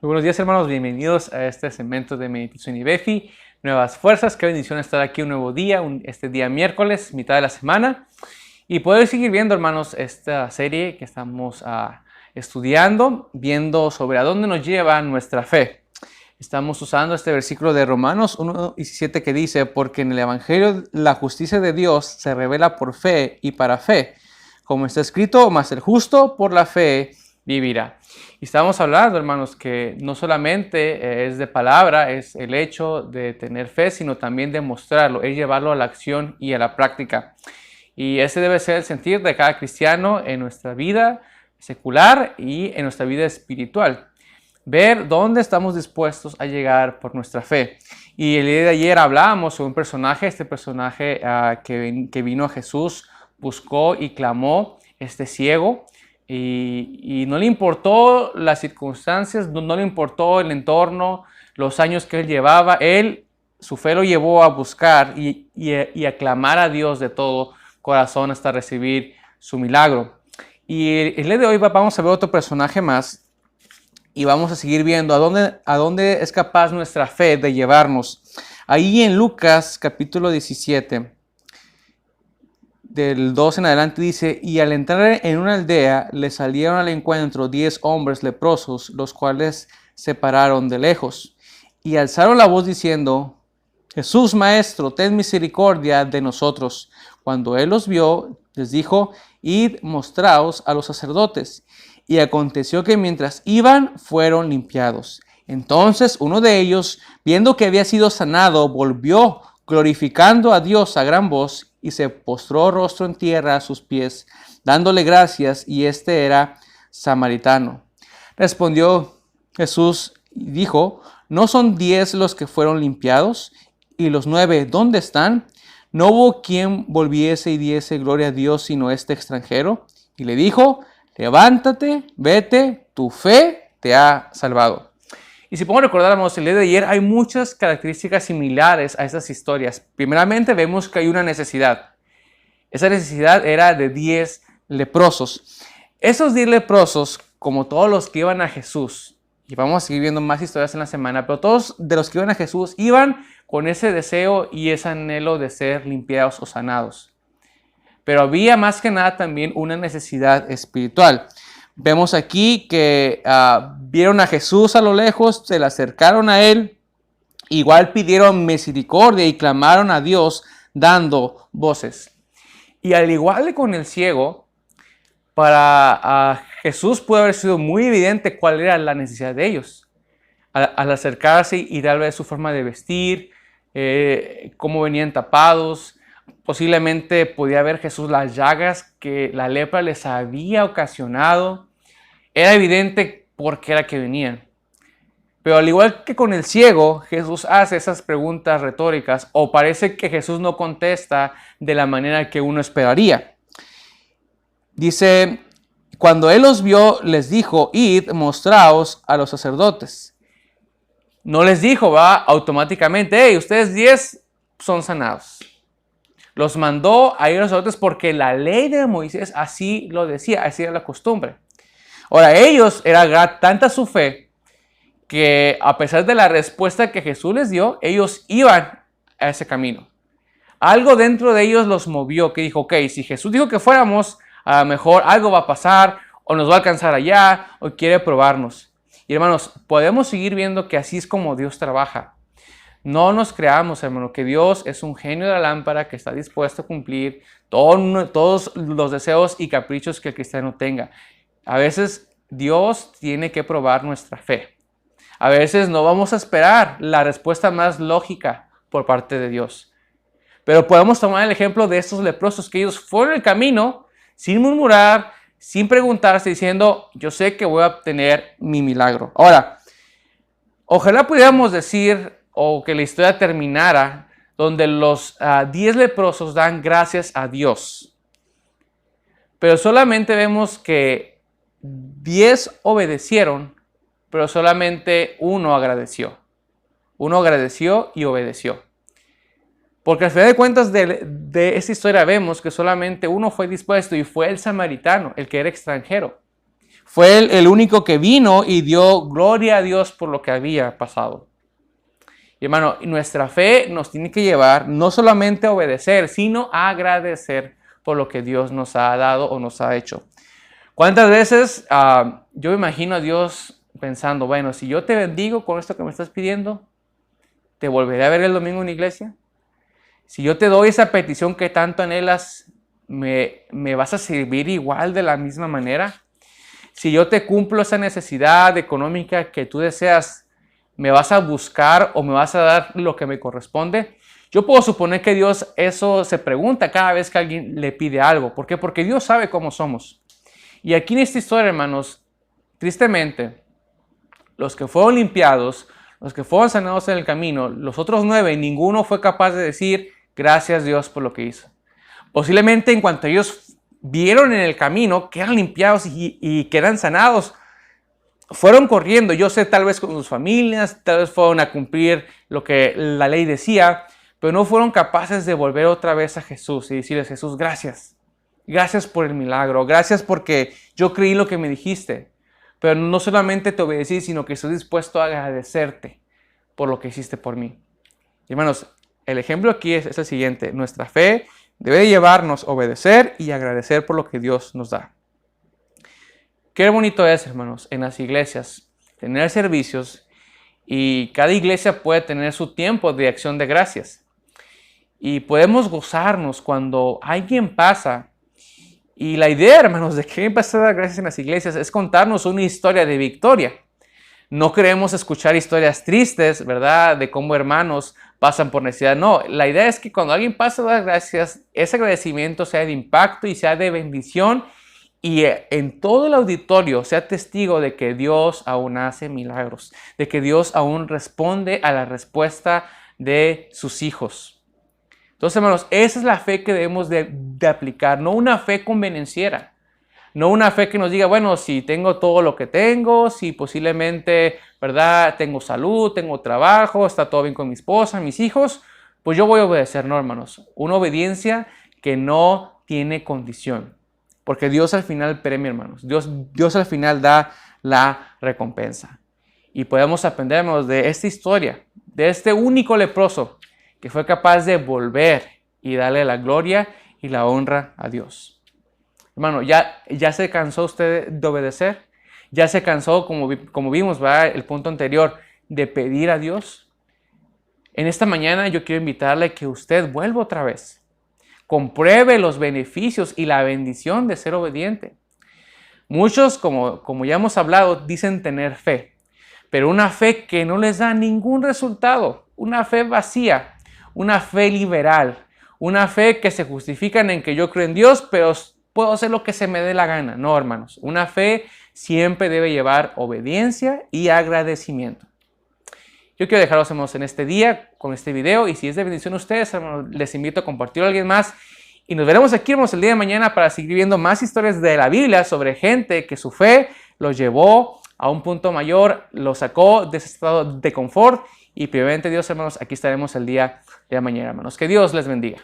Muy buenos días, hermanos, bienvenidos a este segmento de Meditación y Befi, Nuevas Fuerzas. Qué bendición estar aquí un nuevo día, este día miércoles, mitad de la semana, y poder seguir viendo, hermanos, esta serie que estamos estudiando, viendo sobre a dónde nos lleva nuestra fe. Estamos usando este versículo de Romanos 1:17 que dice: porque en el Evangelio la justicia de Dios se revela por fe y para fe, como está escrito, mas el justo por la fe vivirá. Y estamos hablando, hermanos, que no solamente es de palabra, es el hecho de tener fe, sino también de mostrarlo, es llevarlo a la acción y a la práctica. Y ese debe ser el sentir de cada cristiano en nuestra vida secular y en nuestra vida espiritual. Ver dónde estamos dispuestos a llegar por nuestra fe. Y el día de ayer hablábamos sobre un personaje, este personaje que vino a Jesús, buscó y clamó, este ciego, y no le importó las circunstancias, no le importó el entorno, los años que él llevaba. Su fe lo llevó a buscar y a clamar a Dios de todo corazón hasta recibir su milagro. Y el día de hoy vamos a ver otro personaje más y vamos a seguir viendo a dónde es capaz nuestra fe de llevarnos. Ahí en Lucas capítulo 17, del 2 en adelante dice: y al entrar en una aldea le salieron al encuentro 10 hombres leprosos, los cuales se pararon de lejos y alzaron la voz diciendo: Jesús, Maestro, ten misericordia de nosotros. Cuando él los vio, les dijo: id, mostraos a los sacerdotes. Y aconteció que mientras iban, fueron limpiados. Entonces uno de ellos, viendo que había sido sanado, volvió, glorificando a Dios a gran voz, y se postró rostro en tierra a sus pies, dándole gracias, y este era samaritano. Respondió Jesús y dijo: ¿no son 10 los que fueron limpiados? ¿Y los 9 dónde están? No hubo quien volviese y diese gloria a Dios sino este extranjero. Y le dijo: levántate, vete, tu fe te ha salvado. Y si podemos recordar, hermanos, el día de ayer hay muchas características similares a estas historias. Primeramente vemos que hay una necesidad. Esa necesidad era de 10 leprosos. Esos 10 leprosos, como todos los que iban a Jesús, y vamos a seguir viendo más historias en la semana, pero todos de los que iban a Jesús iban con ese deseo y ese anhelo de ser limpiados o sanados. Pero había más que nada también una necesidad espiritual. Vemos aquí que vieron a Jesús a lo lejos, se le acercaron a él, igual pidieron misericordia y clamaron a Dios dando voces. Y al igual que con el ciego, para Jesús puede haber sido muy evidente cuál era la necesidad de ellos. Al acercarse y darle su forma de vestir, cómo venían tapados. Posiblemente podía ver Jesús las llagas que la lepra les había ocasionado. Era evidente por qué era que venían. Pero al igual que con el ciego, Jesús hace esas preguntas retóricas, o parece que Jesús no contesta de la manera que uno esperaría. Dice: cuando él los vio, les dijo: id, mostraos a los sacerdotes. No les dijo, automáticamente: hey, ustedes 10 son sanados. Los mandó a ir a los sacerdotes porque la ley de Moisés así lo decía, así era la costumbre. Ahora, ellos, era tanta su fe que a pesar de la respuesta que Jesús les dio, ellos iban a ese camino. Algo dentro de ellos los movió, que dijo: ok, si Jesús dijo que fuéramos, a lo mejor algo va a pasar, o nos va a alcanzar allá, o quiere probarnos. Y hermanos, podemos seguir viendo que así es como Dios trabaja. No nos creamos, hermano, que Dios es un genio de la lámpara que está dispuesto a cumplir todos los deseos y caprichos que el cristiano tenga. A veces Dios tiene que probar nuestra fe. A veces no vamos a esperar la respuesta más lógica por parte de Dios. Pero podemos tomar el ejemplo de estos leprosos, que ellos fueron el camino sin murmurar, sin preguntarse, diciendo: yo sé que voy a obtener mi milagro. Ahora, ojalá pudiéramos decir, o que la historia terminara, donde los 10 leprosos dan gracias a Dios. Pero solamente vemos que 10 obedecieron, pero solamente uno agradeció. Uno agradeció y obedeció. Porque al final de cuentas de esta historia vemos que solamente uno fue dispuesto, y fue el samaritano, el que era extranjero. Fue el único que vino y dio gloria a Dios por lo que había pasado. Y hermano, nuestra fe nos tiene que llevar no solamente a obedecer, sino a agradecer por lo que Dios nos ha dado o nos ha hecho. ¿Cuántas veces yo me imagino a Dios pensando, bueno, si yo te bendigo con esto que me estás pidiendo, ¿te volveré a ver el domingo en la iglesia? Si yo te doy esa petición que tanto anhelas, ¿me vas a servir igual de la misma manera? Si yo te cumplo esa necesidad económica que tú deseas, ¿me vas a buscar o me vas a dar lo que me corresponde? Yo puedo suponer que Dios eso se pregunta cada vez que alguien le pide algo. ¿Por qué? Porque Dios sabe cómo somos. Y aquí en esta historia, hermanos, tristemente, los que fueron limpiados, los que fueron sanados en el camino, los otros 9, ninguno fue capaz de decir gracias Dios por lo que hizo. Posiblemente en cuanto ellos vieron en el camino que eran limpiados y que eran sanados, fueron corriendo, yo sé, tal vez con sus familias, tal vez fueron a cumplir lo que la ley decía, pero no fueron capaces de volver otra vez a Jesús y decirles, Jesús, gracias. Gracias por el milagro, gracias porque yo creí lo que me dijiste. Pero no solamente te obedecí, sino que estoy dispuesto a agradecerte por lo que hiciste por mí. Y hermanos, el ejemplo aquí es el siguiente. Nuestra fe debe llevarnos a obedecer y agradecer por lo que Dios nos da. Qué bonito es, hermanos, en las iglesias tener servicios y cada iglesia puede tener su tiempo de acción de gracias. Y podemos gozarnos cuando alguien pasa. Y la idea, hermanos, de que empezar a dar gracias en las iglesias es contarnos una historia de victoria. No queremos escuchar historias tristes, ¿verdad? De cómo hermanos pasan por necesidad. No, la idea es que cuando alguien pasa a dar gracias, ese agradecimiento sea de impacto y sea de bendición. Y en todo el auditorio sea testigo de que Dios aún hace milagros, de que Dios aún responde a la respuesta de sus hijos. Entonces, hermanos, esa es la fe que debemos de aplicar, no una fe convenenciera, no una fe que nos diga, bueno, si tengo todo lo que tengo, si posiblemente, ¿verdad? Tengo salud, tengo trabajo, está todo bien con mi esposa, mis hijos, pues yo voy a obedecer, no, hermanos. Una obediencia que no tiene condición, porque Dios al final premia, hermanos. Dios al final da la recompensa. Y podemos aprender, hermanos, de esta historia, de este único leproso, que fue capaz de volver y darle la gloria y la honra a Dios. Hermano, ¿ya se cansó usted de obedecer? ¿Ya se cansó, como vimos, ¿verdad? El punto anterior, de pedir a Dios? En esta mañana yo quiero invitarle a que usted vuelva otra vez. Compruebe los beneficios y la bendición de ser obediente. Muchos, como ya hemos hablado, dicen tener fe, pero una fe que no les da ningún resultado, una fe vacía. Una fe liberal, una fe que se justifica en que yo creo en Dios, pero puedo hacer lo que se me dé la gana. No, hermanos, una fe siempre debe llevar obediencia y agradecimiento. Yo quiero dejaros, hermanos, en este día con este video, y si es de bendición a ustedes, hermanos, les invito a compartirlo a alguien más. Y nos veremos aquí, hermanos, el día de mañana para seguir viendo más historias de la Biblia sobre gente que su fe los llevó a un punto mayor, los sacó de ese estado de confort. Y primeramente Dios, hermanos, aquí estaremos el día de mañana, hermanos. Que Dios les bendiga.